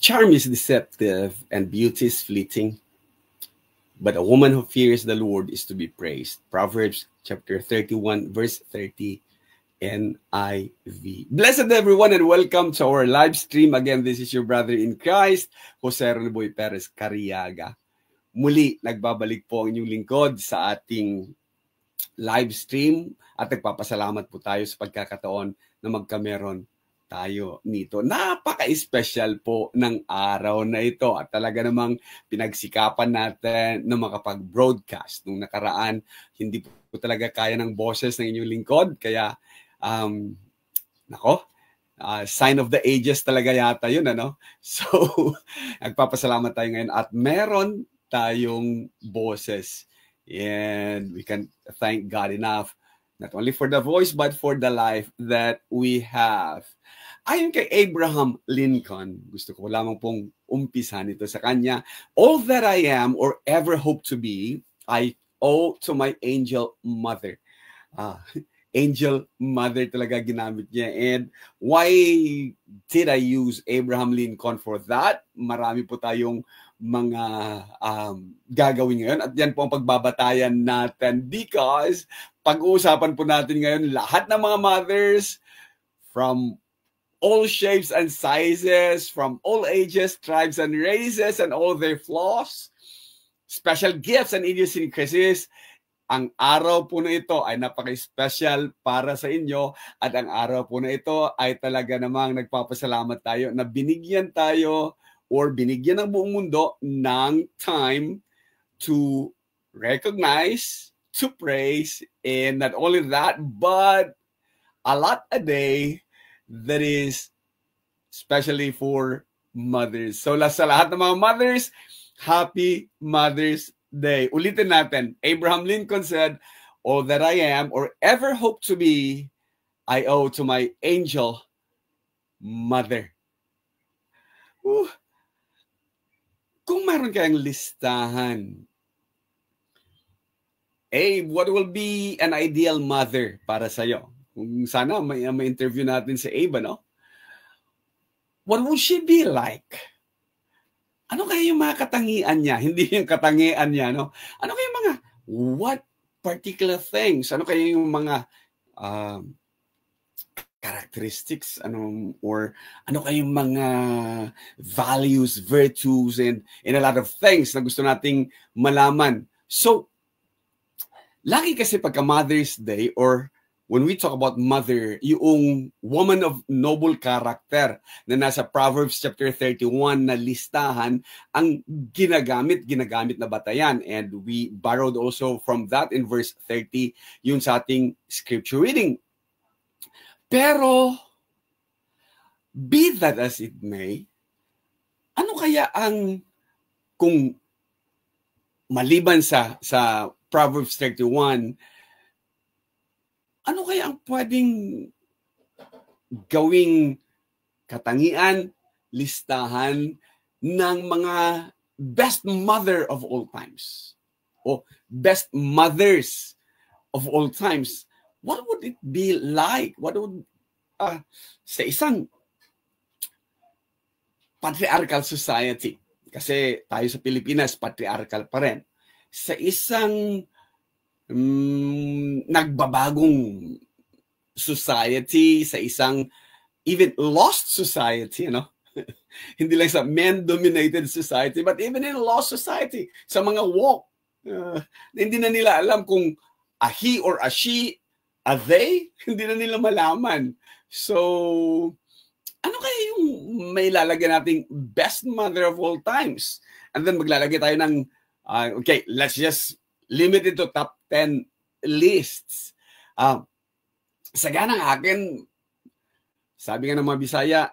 Charm is deceptive and beauty is fleeting, but a woman who fears the Lord is to be praised. Proverbs chapter 31, verse 30, NIV. Blessed everyone and welcome to our live stream. Again, this is your brother in Christ, Jose Renoboy Perez Cariaga. Muli, nagbabalik po ang inyong lingkod sa ating live stream at nagpapasalamat po tayo sa pagkakataon na magkameron tayo nito. Napaka-special po ng araw na ito at talaga namang pinagsikapan natin na makapag-broadcast. Nung nakaraan, hindi po talaga kaya ng boses ng inyong lingkod. Kaya, sign of the ages talaga yata yun, ano? So, nagpapasalamat tayo ngayon at meron tayong boses. And we can thank God enough, not only for the voice, but for the life that we have. Ayon kay Abraham Lincoln, gusto ko lamang pong umpisan ito sa kanya. All that I am or ever hope to be, I owe to my angel mother. Angel mother talaga ginamit niya. And why did I use Abraham Lincoln for that? Marami po tayong mga gagawin ngayon. At yan po ang pagbabatayan natin because pag-uusapan po natin ngayon lahat ng mga mothers from all shapes and sizes, from all ages, tribes, and races, and all their flaws, special gifts and idiosyncrasies. Ang araw po na ito ay napaka-special para sa inyo at ang araw po na ito ay talaga namang nagpapasalamat tayo na binigyan tayo or binigyan ng buong mundo ng time to recognize, to praise, and not only that, but a lot a day that is especially for mothers. So sa lahat ng mga mothers, Happy Mother's Day. Ulitin natin. Abraham Lincoln said, all that I am or ever hope to be, I owe to my angel mother. Kung meron kayong listahan, what will be an ideal mother para sa'yo? Kung sana may interview natin si Abe, no? What would she be like? Ano kaya yung mga katangian niya? Hindi yung katangian niya, no? Ano kaya yung mga, what particular things? Ano kaya yung mga characteristics? Or ano kaya yung mga values, virtues, and a lot of things na gusto nating malaman. So, lagi kasi pagka Mother's Day or when we talk about mother, yung woman of noble character na nasa Proverbs chapter 31 na listahan ang ginagamit na batayan. And we borrowed also from that in verse 30 yun sa ating scripture reading. Pero, be that as it may, ano kaya ang, kung maliban sa Proverbs 31, ano kaya ang pwedeng gawing katangian, listahan ng mga best mother of all times? O best mothers of all times? What would it be like? What would, sa isang patriarchal society, kasi tayo sa Pilipinas, patriarchal pa rin. Sa isang nagbabagong society, sa isang even lost society, hindi lang sa men-dominated society, but even in lost society, sa mga walk, hindi na nila alam kung a he or a she, a they, hindi na nila malaman. So, ano kaya yung may lalagyan nating best mother of all times? And then maglalagay tayo ng, okay, let's just limit it to top 10 lists. Sa ganang akin, sabi nga ng mga Bisaya,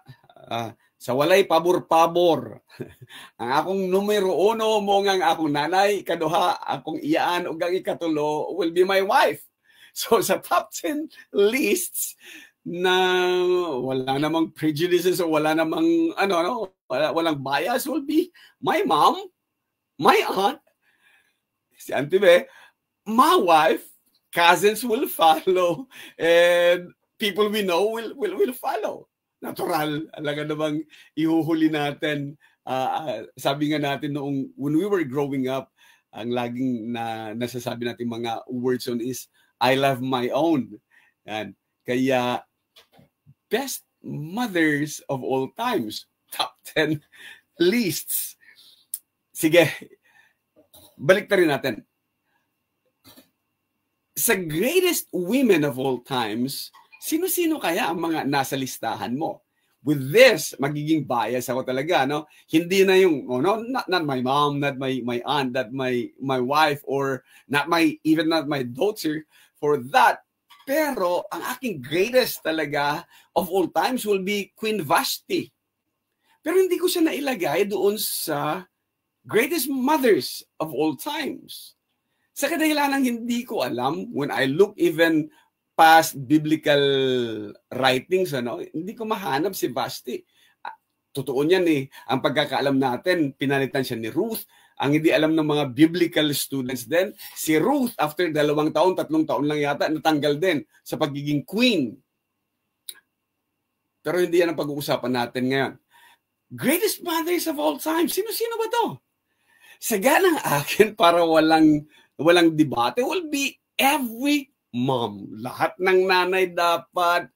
sa walay pabor-pabor. Ang akong numero 1 mo ang akong nanay, kaduha, akong iyaan, ug ang ikatulo will be my wife. So sa top 10 lists na wala namang prejudices o wala namang walang bias will be my mom, my aunt, si Auntie Be, my wife, cousins will follow, and people we know will follow. natural. Alaga namang ihuhuli natin. Sabi nga natin noong when we were growing up, ang laging nasasabi natin mga words on is, I love my own. Yan. Kaya, best mothers of all times. Top 10 lists. Sige, balik na rin natin. Sa greatest women of all times, sino-sino kaya ang mga nasa listahan mo? With this, magiging bias ako talaga, no? Hindi na yung, oh, no, not my mom, not my aunt, not my wife, or even not my daughter, for that. Pero, ang aking greatest talaga of all times will be Queen Vashti. Pero hindi ko siya nailagay doon sa greatest mothers of all times. Sa kadahilanang hindi ko alam, when I look even past biblical writings, hindi ko mahanap si Vashti. Totoo niyan eh. Ang pagkakaalam natin, pinalitan siya ni Ruth. Ang hindi alam ng mga biblical students din, si Ruth, after 2 taon, 3 taon lang yata, natanggal din sa pagiging queen. Pero hindi yan ang pag-uusapan natin ngayon. Greatest mothers of all time. Sino-sino ba to? Saga ng akin, para walang debate, will be every mom. Lahat ng nanay dapat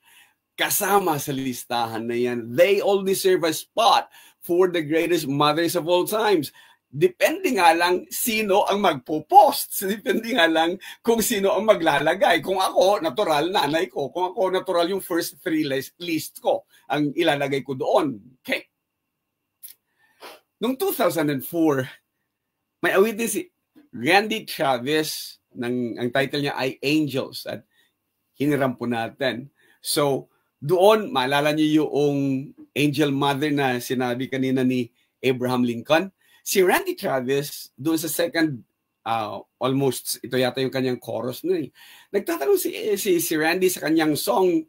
kasama sa listahan na yan. They all deserve a spot for the greatest mothers of all times. Depende nga lang sino ang magpo-post. Depende nga lang kung sino ang maglalagay. Kung ako, natural, nanay ko. Kung ako, natural, yung first 3 list ko ang ilalagay ko doon. Okay. Noong 2004, may awitin si Randy Travis, ang title niya ay Angels, at hiniram po natin. So, doon, maalala niyo yung angel mother na sinabi kanina ni Abraham Lincoln. Si Randy Travis, doon sa second, almost, ito yata yung kanyang chorus na eh. Nagtatanong si Randy sa kanyang song,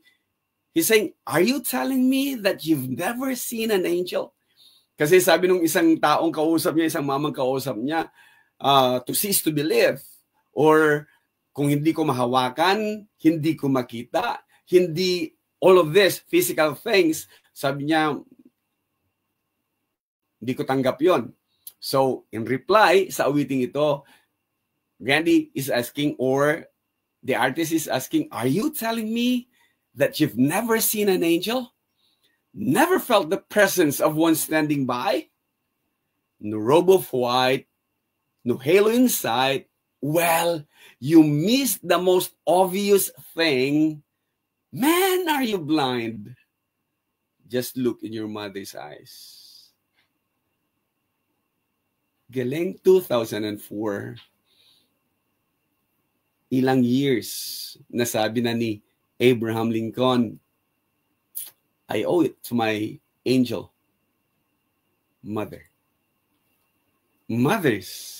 he's saying, are you telling me that you've never seen an angel? Kasi sabi nung isang taong kausap niya, isang mamang kausap niya, to cease to believe. Or kung hindi ko mahawakan, hindi ko makita, hindi all of this physical things, sabi niya, hindi ko tanggap yon. So, in reply sa awiting ito, Randy is asking, or the artist is asking, are you telling me that you've never seen an angel? Never felt the presence of one standing by? No robe of white, no halo in sight. Well, you missed the most obvious thing. Man, are you blind? Just look in your mother's eyes. Galing 2004. Ilang years nasabi na ni Abraham Lincoln, I owe it to my angel mother. Mothers.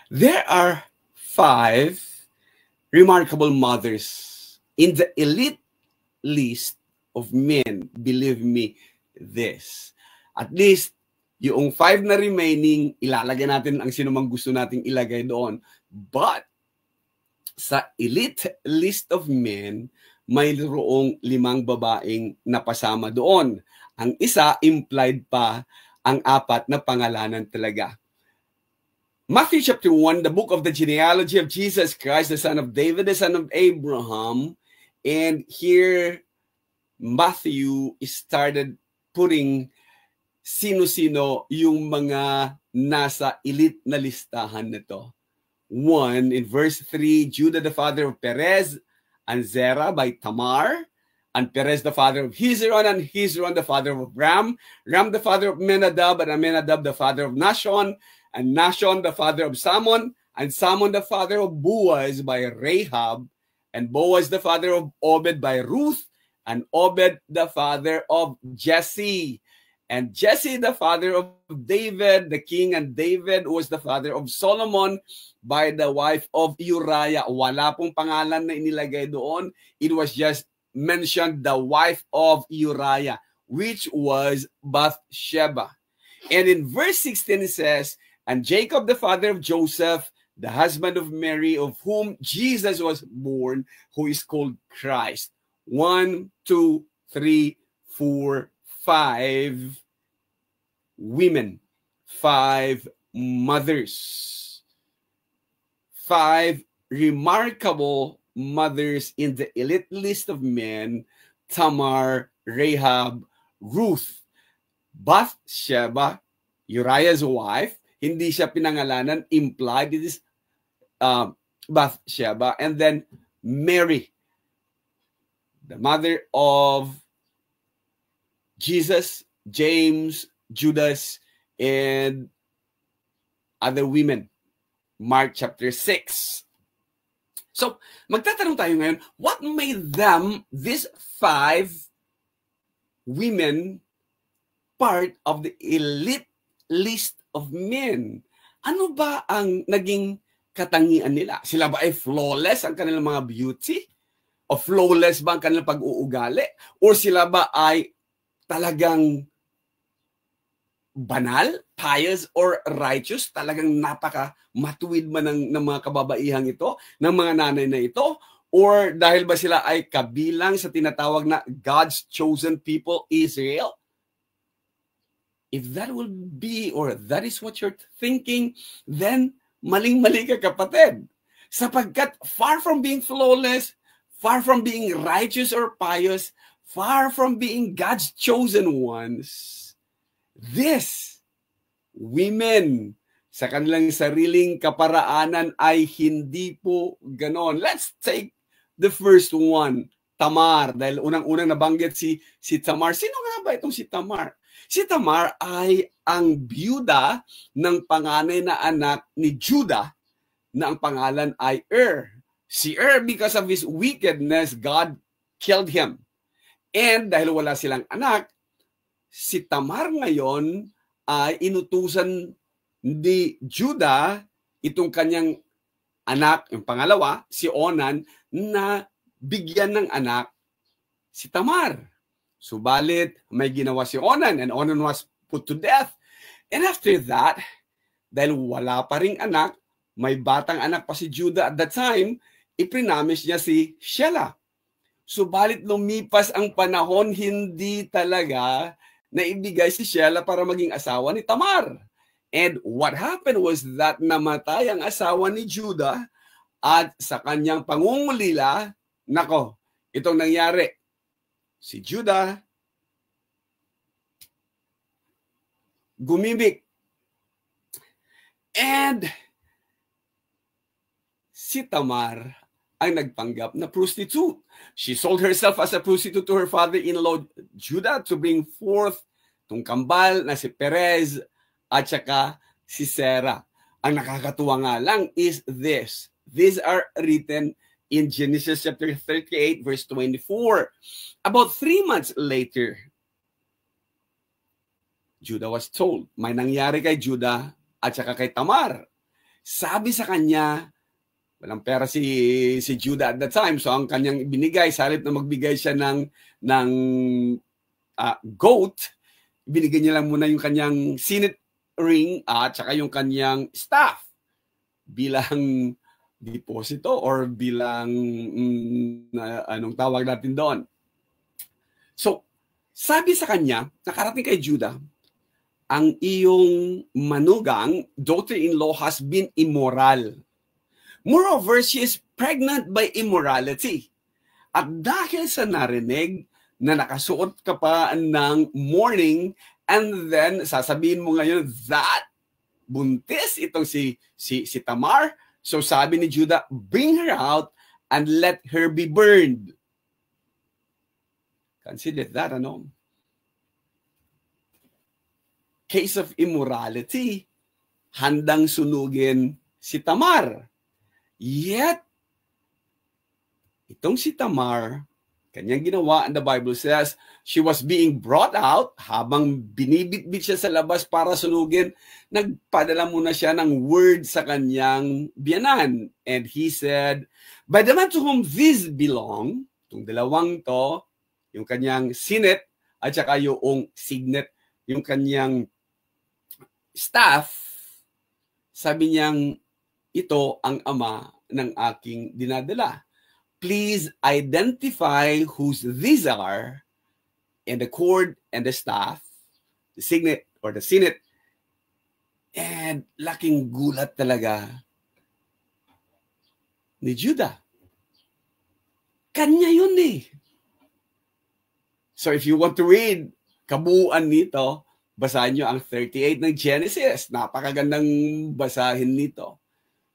There are 5 remarkable mothers in the elite list of men. Believe me this. At least, yung 5 na remaining, ilalagay natin ang sino mang gusto nating ilagay doon. But, sa elite list of men, mayroong 5 babaeng napasama doon. Ang isa, implied pa ang 4 na pangalanan talaga. Matthew chapter 1, the book of the genealogy of Jesus Christ, the son of David, the son of Abraham. And here, Matthew started putting sino-sino yung mga nasa elite na listahan nito. 1, in verse 3, Judah the father of Perez, and Zerah by Tamar, and Perez the father of Hezron, and Hezron the father of Ram, Ram the father of Menadab, and Menadab the father of Nashon, and Nashon the father of Salmon, and Salmon the father of Boaz by Rahab, and Boaz the father of Obed by Ruth, and Obed the father of Jesse, and Jesse the father of David the king, and David was the father of Solomon by the wife of Uriah. Wala pong pangalan na inilagay doon. It was just mentioned the wife of Uriah, which was Bathsheba. And in verse 16 it says, and Jacob the father of Joseph, the husband of Mary, of whom Jesus was born, who is called Christ. 1, 2, 3, 4, 5 women, 5 mothers, 5 remarkable mothers in the elite list of men: Tamar, Rahab, Ruth, Bathsheba, Uriah's wife. Hindi siya pinangalanan, implied. It is Bathsheba. And then Mary, the mother of Jesus, James, Judas, and other women. Mark chapter 6. So, magtatanong tayo ngayon, what made them, these 5 women, part of the elite list of men? Ano ba ang naging katangian nila? Sila ba ay flawless ang kanilang mga beauty? O flawless ba ang kanilang pag-uugali? O sila ba ay talagang banal, pious, or righteous? Talagang napaka-matuwid man ng mga kababaihang ito, ng mga nanay na ito? Or dahil ba sila ay kabilang sa tinatawag na God's chosen people, Israel? If that will be, or that is what you're thinking, then maling-mali ka, kapatid. Sapagkat far from being flawless, far from being righteous or pious, far from being God's chosen ones, these women, sa kanilang sariling kaparaanan ay hindi po ganon. Let's take the first one, Tamar. Dahil unang-unang nabanggit si Tamar. Sino nga ba itong si Tamar? Si Tamar ay ang byuda ng panganay na anak ni Judah na ang pangalan ay Si because of his wickedness, God killed him. And dahil wala silang anak, si Tamar ngayon ay inutusan ni Judah, itong kanyang anak, yung pangalawa, si Onan, na bigyan ng anak si Tamar. Subalit, may ginawa si Onan, and Onan was put to death. And after that, dahil wala pa ring anak, may batang anak pa si Judah at that time, iprinamis niya si Shelah. Subalit lumipas ang panahon, hindi talaga naibigay si Shelah para maging asawa ni Tamar. And what happened was that namatay ang asawa ni Judah at sa kanyang pangungulila, nako, itong nangyari. Si Judah gumimik. And si Tamar ang nagpanggap na prostitute. She sold herself as a prostitute to her father-in-law Judah to bring forth itong kambal na si Perez at saka si Sarah. Ang nakakatuwa nga lang is this. These are written in Genesis chapter 38 verse 24. About 3 months later, Judah was told, may nangyari kay Judah at saka kay Tamar. Sabi sa kanya, walang pera si Judah at that time, so ang kanyang binigay, sa halip na magbigay siya ng goat, binigay niya lang muna yung kanyang signet ring at saka yung kanyang staff bilang deposito or bilang anong tawag natin doon. So, sabi sa kanya, nakarating kay Judah, ang iyong manugang, daughter-in-law, has been immoral. Moreover, she is pregnant by immorality. At dahil sa narinig na nakasuot ka pa ng mourning, and then sasabihin mo ngayon that buntis itong si Tamar, so sabi ni Judah, bring her out and let her be burned. Consider that, ano? Case of immorality, handang sunugin si Tamar. Yet, itong si Tamar, kanyang ginawa, and the Bible says, she was being brought out, habang binibitbit siya sa labas para sunugin, nagpadala muna siya ng word sa kanyang biyanan. And he said, by the man to whom these belong, itong dalawang to, yung kanyang signet, at saka yung signet, yung kanyang staff, sabi niyang, ito ang ama ng aking dinadala. Please identify whose these are, and the cord and the staff, the signet or the signet. And laking gulat talaga ni Judah. Kanya yun eh. So if you want to read kabuuan nito, basahin nyo ang 38 ng Genesis. Napakagandang basahin nito.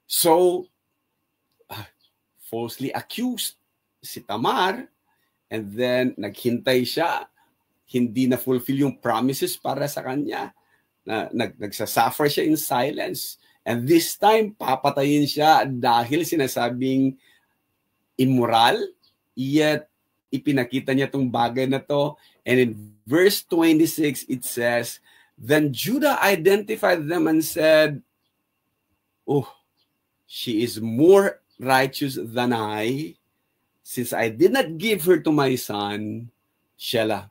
So, falsely accused si Tamar, and then naghintay siya, hindi na fulfill yung promises para sa kanya. Nagsasuffer siya in silence. And this time, papatayin siya dahil sinasabing immoral, yet ipinakita niya tong bagay na to. And in verse 26, it says, then Judah identified them and said, oh, she is more righteous than I, since I did not give her to my son, Shelah.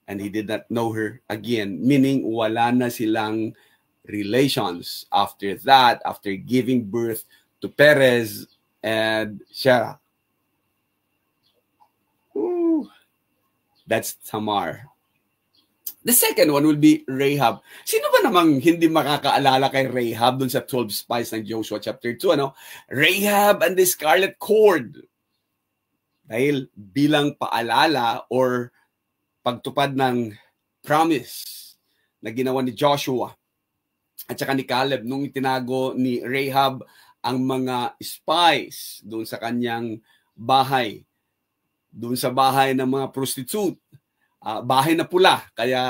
And he did not know her again, meaning wala na silang relations after that, after giving birth to Perez and Shelah. That's Tamar. The second one will be Rahab. Sino ba namang hindi makakaalala kay Rahab dun sa 12 spies ng Joshua chapter 2? Ano? Rahab and the scarlet cord. Dahil bilang paalala or pagtupad ng promise na ginawa ni Joshua at saka ni Caleb nung itinago ni Rahab ang mga spies doon sa kanyang bahay, doon sa bahay ng mga prostitute, bahay na pula, kaya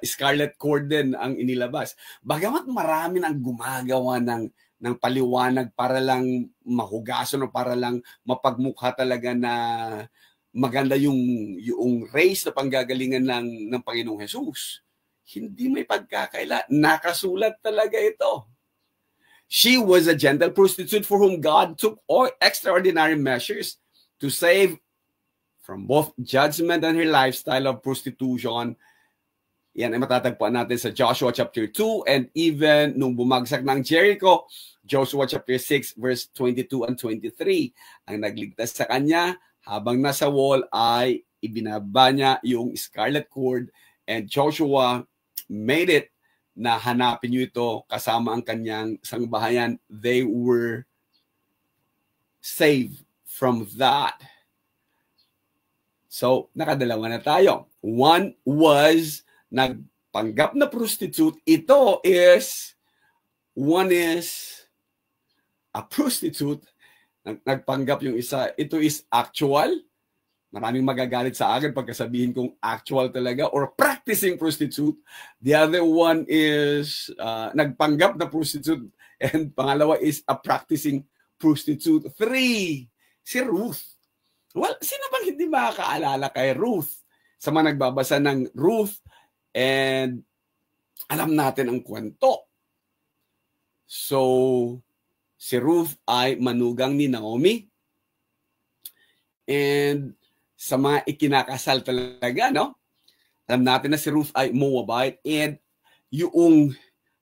scarlet cord din ang inilabas. Bagamat marami nang gumagawa ng paliwanag para lang mahugasan o para lang mapagmukha talaga na maganda yung race na panggagalingan ng Panginoong Jesus. Hindi may pagkakaila. Nakasulat talaga ito. She was a gentle prostitute for whom God took extraordinary measures to save from both judgment and her lifestyle of prostitution. Yan ay matatagpuan natin sa Joshua chapter 2 and even nung bumagsak ng Jericho, Joshua chapter 6 verse 22 and 23. Ang nagligtas sa kanya habang nasa wall ay ibinaba niya yung scarlet cord, and Joshua made it na hanapin niyo ito kasama ang kanyang sangbahayan. They were saved from that. So, nakadalawa na tayo. One was nagpanggap na prostitute. One is a prostitute. Nagpanggap yung isa. Ito is actual. Maraming magagalit sa akin pagkasabihin kong actual talaga or practicing prostitute. The other one is nagpanggap na prostitute, and pangalawa is a practicing prostitute. 3, si Ruth. Well, sino bang hindi makakaalala kay Ruth? Sa mga nagbabasa ng Ruth, and alam natin ang kwento. So, si Ruth ay manugang ni Naomi. And sa mga ikinakasal talaga, no? Alam natin na si Ruth ay Moabite, and yung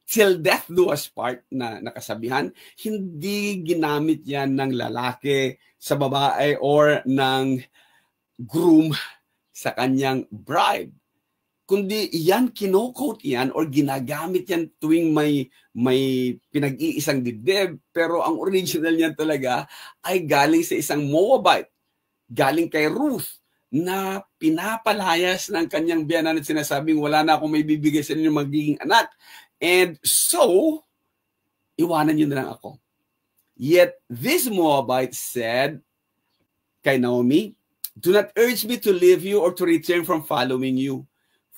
till death do us part na nakasabihan, hindi ginamit yan ng lalaki sa babae or ng groom sa kanyang bride. Kundi yan, kino-quote yan or ginagamit yan tuwing may pinag-iisang dibdib. Pero ang original niyan talaga ay galing sa isang Moabite. Galing kay Ruth na pinapalayas ng kanyang biyanan at sinasabing wala na akong may bibigay sa inyo magiging anak. And so, iwanan niyo na lang ako. Yet this Moabite said kay Naomi, do not urge me to leave you or to return from following you.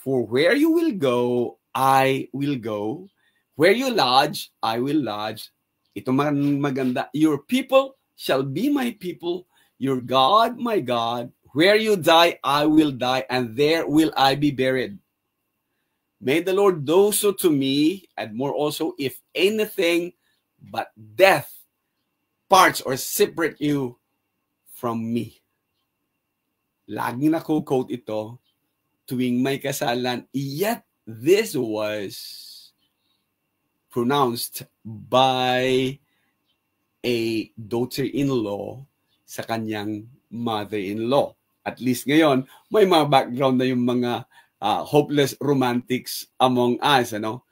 For where you will go, I will go. Where you lodge, I will lodge. Ito maganda. Your people shall be my people. Your God, my God. Where you die, I will die, and there will I be buried. May the Lord do so to me, and more also, if anything but death parts or separate you from me. Laging nako-quote ito tuwing may kasalan. Yet this was pronounced by a daughter-in-law sa kanyang mother-in-law. At least ngayon, may mga background na yung mga hopeless romantics among us, ano?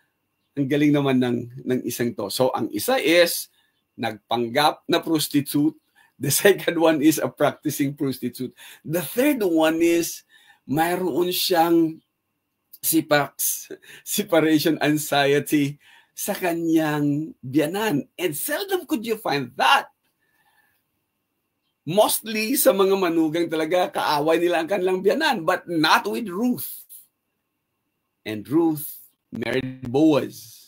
Ang galing naman ng isang to. So, ang isa is nagpanggap na prostitute. The second one is a practicing prostitute. The third one is mayroon siyang separation anxiety sa kanyang biyanan. And seldom could you find that. Mostly sa mga manugang talaga, kaaway nila ang kanilang biyanan, but not with Ruth. And Ruth married Boaz.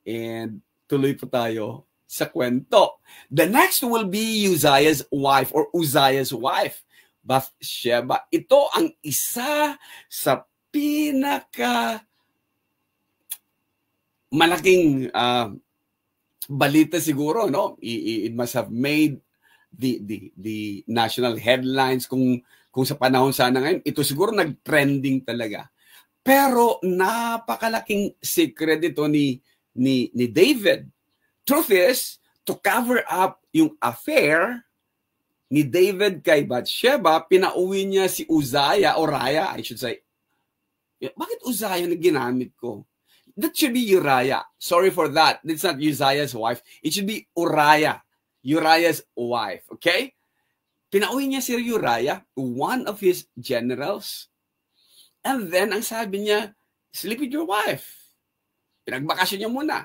And tuloy po tayo sa kwento. The next will be Uzziah's wife or Uzziah's wife, Bathsheba. Ito ang isa sa pinaka malaking balita siguro, no? It must have made the national headlines kung sa panahon sana ngayon. Ito siguro nag-trending talaga. Pero napakalaking secret ito ni David. Truth is, to cover up yung affair ni David kay Bathsheba, pinauwi niya si Uzziah, or Uriah, I should say. Bakit Uzziah na ginamit ko? That should be Uriah. Sorry for that. It's not Uzziah's wife. It should be Uriah. Uriah's wife. Okay? Pinauwi niya si Uriah, one of his generals. And then, ang sabi niya, sleep with your wife. Pinagbakasyon niya muna.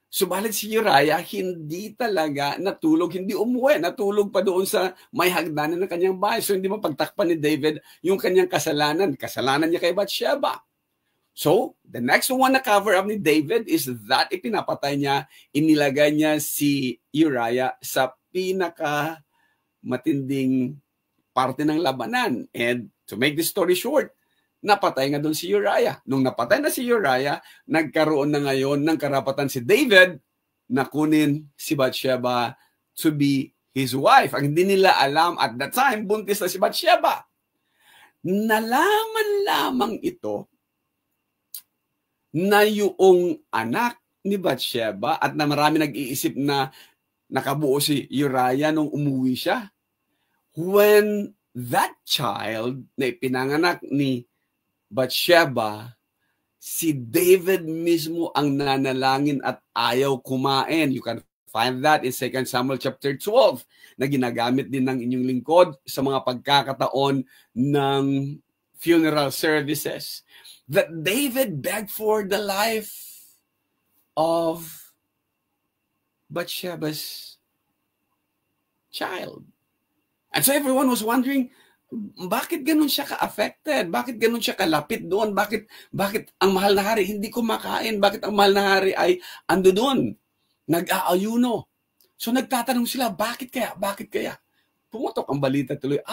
Subalit si Uriah, hindi talaga natulog, hindi umuwi. Natulog pa doon sa may hagdanan ng kanyang bahay. So, hindi mapagtakpan ni David yung kanyang kasalanan. Kasalanan niya kay Bathsheba. So, the next one na cover up ni David is that ipinapatay niya, inilagay niya si Uriah sa pinaka matinding parte ng labanan. And to make this story short, napatay nga doon si Uriah. Nung napatay na si Uriah, nagkaroon na ngayon ng karapatan si David na kunin si Bathsheba to be his wife. Ang hindi nila alam at that time, buntis na si Bathsheba. Nalaman lamang ito na yung anak ni Bathsheba at na marami nag-iisip na nakabuo si Uriah nung umuwi siya. When that child na ipinanganak ni Bathsheba, si David mismo ang nanalangin at ayaw kumain. You can find that in 2 Samuel chapter 12 na ginagamit din ng inyong lingkod sa mga pagkakataon ng funeral services. That David begged for the life of Bathsheba's child. And so everyone was wondering, bakit ganun siya ka-affected? Bakit ganun siya kalapit doon? Bakit ang mahal na hari hindi kumakain? Bakit ang mahal na hari ay ando doon? Nag-aayuno. So nagtatanong sila, bakit kaya? Bakit kaya? Pumutok ang balita tuloy,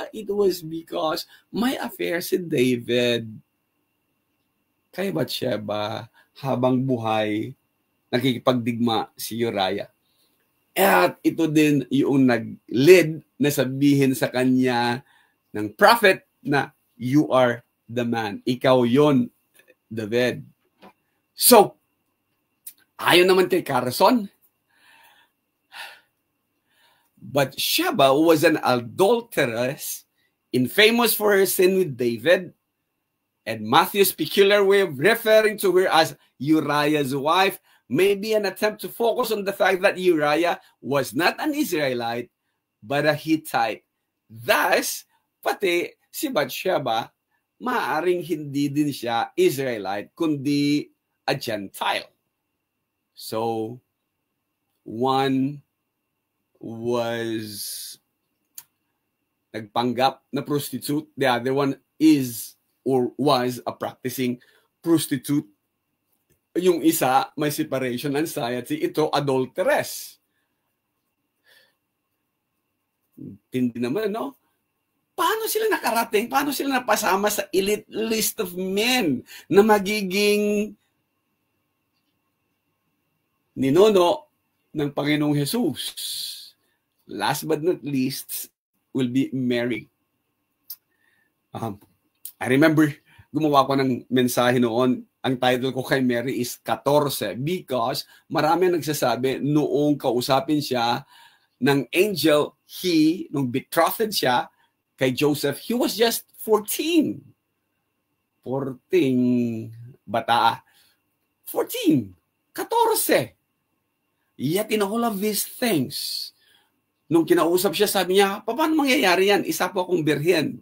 it was because may affair si David kay Bathsheba habang buhay, nakikipagdigma si Uriah. At ito din yung nag-lead na sabihin sa kanya ng prophet na you are the man. Ikaw yon, David. So, ayon naman kay Carson, Bathsheba was an adulteress, infamous for her sin with David, and Matthew's peculiar way of referring to her as Uriah's wife may be an attempt to focus on the fact that Uriah was not an Israelite, but a Hittite. Thus, pati si Bathsheba, maaaring hindi din siya Israelite, kundi a Gentile. So, one was nagpanggap na prostitute, the other one is or was a practicing prostitute. Yung isa, may separation anxiety. Ito, adulteress. Tindi naman, no? Paano sila nakarating? Paano sila napasama sa elite list of men na magiging ninuno ng Panginoong Jesus? Last but not least will be Mary. I remember, gumawa ko ng mensahe noon ang title ko kay Mary is 14 because marami nagsasabi noong kausapin siya ng angel, nung betrothed siya kay Joseph, he was just 14. 14 bata. 14. 14. Yet in all of these things, nung kinausap siya, sabi niya, paano mangyayari yan? Isa po akong birhen.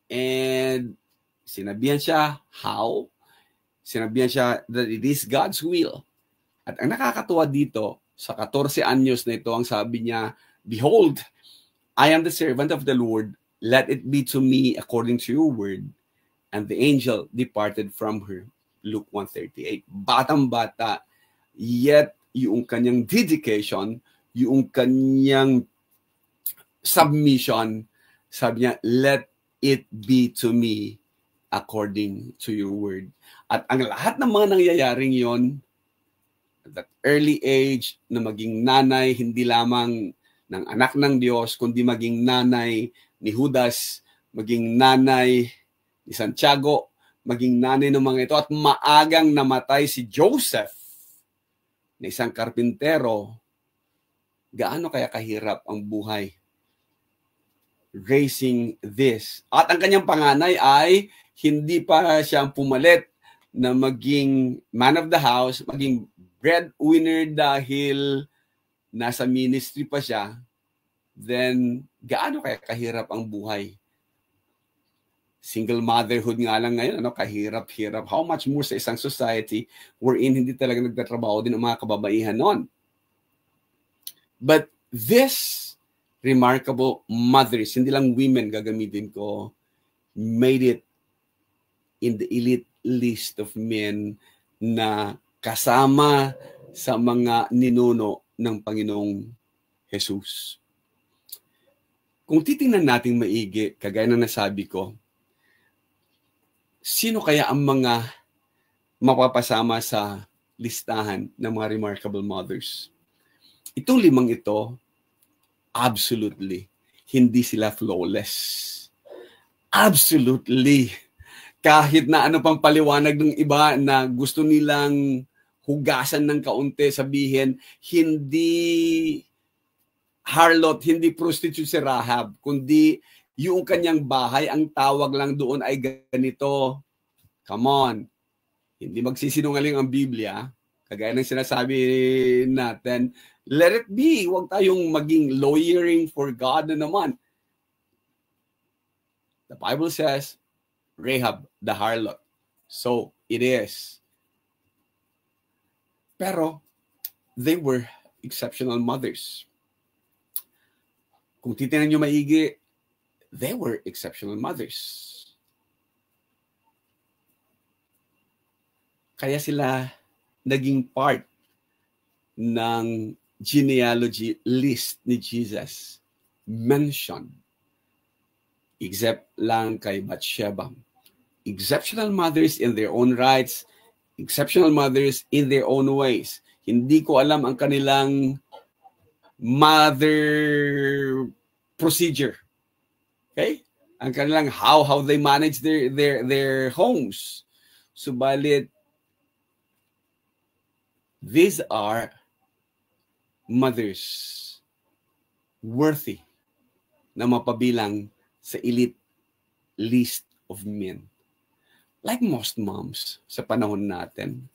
And sinabihan siya, how? Sinabihan siya that it is God's will. At ang nakakatuwa dito, sa 14 anyos na ito, ang sabi niya, behold, I am the servant of the Lord. Let it be to me according to your word. And the angel departed from her. Luke 1:38. Batang-bata, yet yung kanyang dedication, yung kanyang submission, sabi niya, let it be to me according to your word. At ang lahat ng mga nangyayaring yon, that early age na maging nanay, hindi lamang ng anak ng Diyos, kundi maging nanay ni Judas, maging nanay ni Santiago, maging nanay ng mga ito, at maagang namatay si Joseph, na isang karpintero. Gaano kaya kahirap ang buhay raising this? At ang kanyang panganay ay hindi pa siyang pumalit na maging man of the house, maging breadwinner dahil nasa ministry pa siya. Then, gaano kaya kahirap ang buhay? Single motherhood nga lang ngayon, kahirap-hirap. How much more sa isang society wherein hindi talaga nagtatrabaho din ang mga kababaihan noon. But this remarkable mothers, hindi lang women gagamitin ko, made it in the elite list of men na kasama sa mga ninuno ng Panginoong Jesus. Kung titingnan natin maigi, kagaya na nasabi ko, sino kaya ang mga mapapasama sa listahan ng mga remarkable mothers? Itong 5 ito, absolutely, hindi sila flawless. Absolutely. Kahit na ano pang paliwanag ng iba na gusto nilang hugasan ng kaunti, sabihin, hindi harlot, hindi prostitute si Rahab, kundi yung kanyang bahay, ang tawag lang doon ay ganito. Come on. Hindi magsisinungaling ang Biblia. Kagaya ng sinasabi natin, let it be. Huwag tayong maging lawyering for God na naman. The Bible says, Rahab, the harlot. So, it is. Pero, they were exceptional mothers. Kung titingnan nyo maigi, they were exceptional mothers. Kaya sila naging part ng genealogy list ni Jesus. Mentioned. Except lang kay Bathsheba. Exceptional mothers in their own rights, exceptional mothers in their own ways. Hindi ko alam ang kanilang mother procedure. Okay? Ang kanilang how they manage their homes. Subalit, these are mothers worthy na mapabilang sa elite list of men. Like most moms sa panahon natin,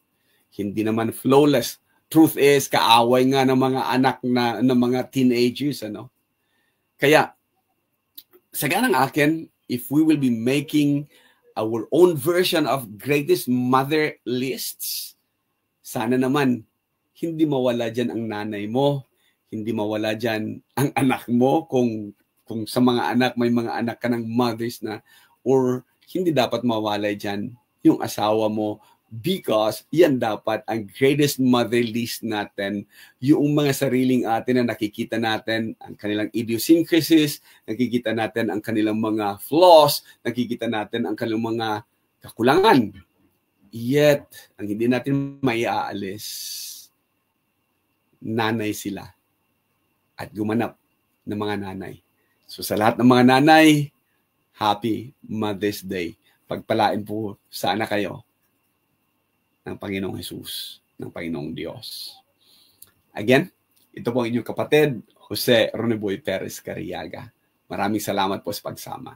hindi naman flawless. Truth is, kaaway nga ng mga anak na ng mga teenagers, Kaya, sa ganang akin, if we will be making our own version of greatest mother lists, sana naman, hindi mawala dyan ang nanay mo, hindi mawala dyan ang anak mo, kung sa mga anak, may mga anak ka ng mothers na, or hindi dapat mawala dyan yung asawa mo, because yan dapat ang greatest mother list natin, yung mga sariling atin na nakikita natin, ang kanilang idiosyncrasies, nakikita natin ang kanilang mga flaws, nakikita natin ang kanilang mga kakulangan. Yet, ang hindi natin maiaalis, nanay sila at gumanap ng mga nanay. So sa lahat ng mga nanay, Happy Mother's Day. Pagpalain po sana kayo ng Panginoong Jesus, ng Panginoong Diyos. Again, ito po ang inyong kapatid, Jose Roniboy Perez Cariaga. Maraming salamat po sa pagsama.